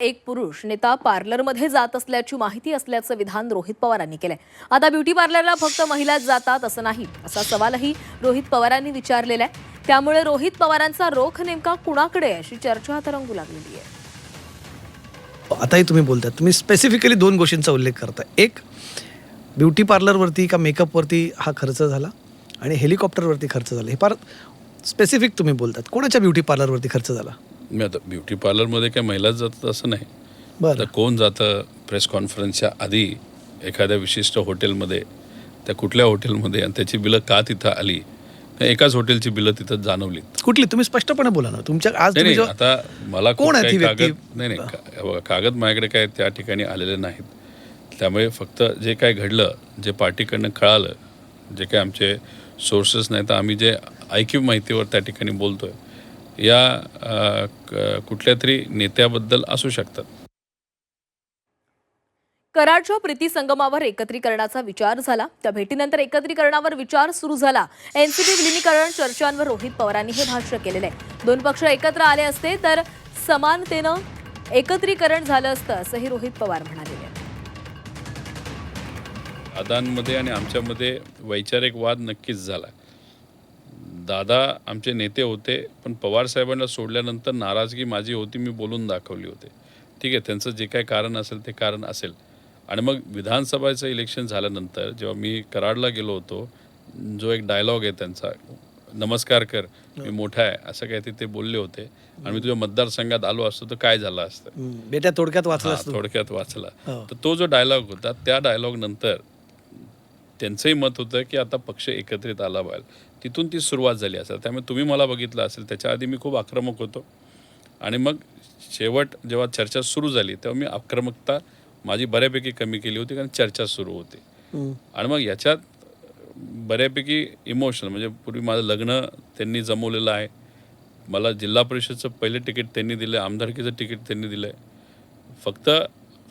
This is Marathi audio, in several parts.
एक पुरुष नेता पार्लरमध्ये जात असल्याची माहिती असल्याचं विधान रोहित पवारांनी केलंय. आता ब्युटी पार्लरला फक्त महिलाच जातात असं नाही, असा सवालही रोहित पवारांनी विचारलेला आहे. त्यामुळे रोहित पवारांचा रोख नेमका कुणाकडे अशी चर्चा तरंगू लागलेली आहे. आताही तुम्ही बोलताय, तुम्ही स्पेसिफिकली दोन गोष्टींचा उल्लेख करताय. एक, ब्युटी पार्लरवरती का मेकअपवरती हा खर्च झाला आणि हेलिकॉप्टरवरती खर्च झाला. हे फार स्पेसिफिक तुम्ही बोलतात. कोणाच्या ब्युटी पार्लरवरती खर्च झाला? मी आता ब्युटी पार्लरमध्ये काय महिलाच जातात असं नाही. बरं, आता कोण जातं प्रेस कॉन्फरन्सच्या आधी एखाद्या विशिष्ट हॉटेलमध्ये, त्या कुठल्या हॉटेलमध्ये, आणि त्याची बिलं का तिथं आली, एकाच हॉटेलची बिलं तिथं जाणवली. कुठली? तुम्ही स्पष्टपणे बोला ना. तुमच्या आज नाही तुम्ही नाही, जेव्हा- आता मला कोण आहे ती व्यक्ती? नाही नाही, बघा, कागद माझ्याकडे काय त्या ठिकाणी आलेले नाहीत. त्यामुळे फक्त जे काय घडलं, जे पार्टीकडनं कळालं, जे काय आमचे सोर्सेस नाही, तर आम्ही जे ऐकीव माहितीवर त्या ठिकाणी बोलतोय, या कुठल्या तरी नेत्याबद्दल असू शकतात. कराडच्या प्रीती संगमावर एकत्रीकरणाचा विचार झाला. त्या भेटीनंतर एकत्रीकरणावर विचार सुरू झाला. एनसीपी विलिनीकरण चर्चांवर रोहित पवारांनी हे भाष्य केलेलं आहे. दोन पक्ष एकत्र आले असते तर समानतेनं एकत्रीकरण झालं असतं असंही रोहित पवार म्हणाले. दादांमध्ये आणि आमच्यामध्ये वैचारिक वाद नक्कीच झाला. दादा आमचे नेते होते, पण पवार साहेबांना सोडल्यानंतर नाराजगी माझी होती, मी बोलून दाखवली होते. ठीक आहे, त्यांचं जे काय कारण असेल ते कारण असेल. आणि मग विधानसभेचं इलेक्शन झाल्यानंतर जेव्हा मी कराडला गेलो होतो, जो एक डायलॉग आहे त्यांचा, नमस्कार कर, मी मोठा आहे, असं काय ते बोलले होते. आणि मी तुझ्या मतदारसंघात आलो असतो तर काय झालं असतं. बेटा थोडक्यात वाचला हां, थोडक्यात वाचला. तर तो जो डायलॉग होता, त्या डायलॉग नंतर त्यांचंही मत होतं की आता पक्ष एकत्रित आला पाहिजे. तिथून ती सुरुवात झाली असेल. त्यामुळे तुम्ही मला बघितलं असेल, त्याच्या आधी मी खूप आक्रमक होतो. आणि मग शेवट जेव्हा चर्चा सुरू झाली तेव्हा मी आक्रमकता माझी बऱ्यापैकी कमी केली होती, कारण चर्चा सुरू होती. आणि मग याच्यात बऱ्यापैकी इमोशनल, म्हणजे पूर्वी माझं लग्न त्यांनी जमवलेलं आहे, मला जिल्हा परिषदचं पहिलं तिकीट त्यांनी दिलं, आमदारकीचं तिकीट त्यांनी दिलं आहे. फक्त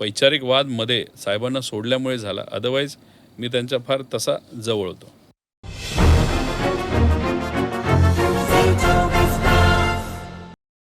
वैचारिक वाद मध्ये साहेबांना सोडल्यामुळे झाला, अदरवाईज मी त्यांच्या फार तसा जवळ होतो.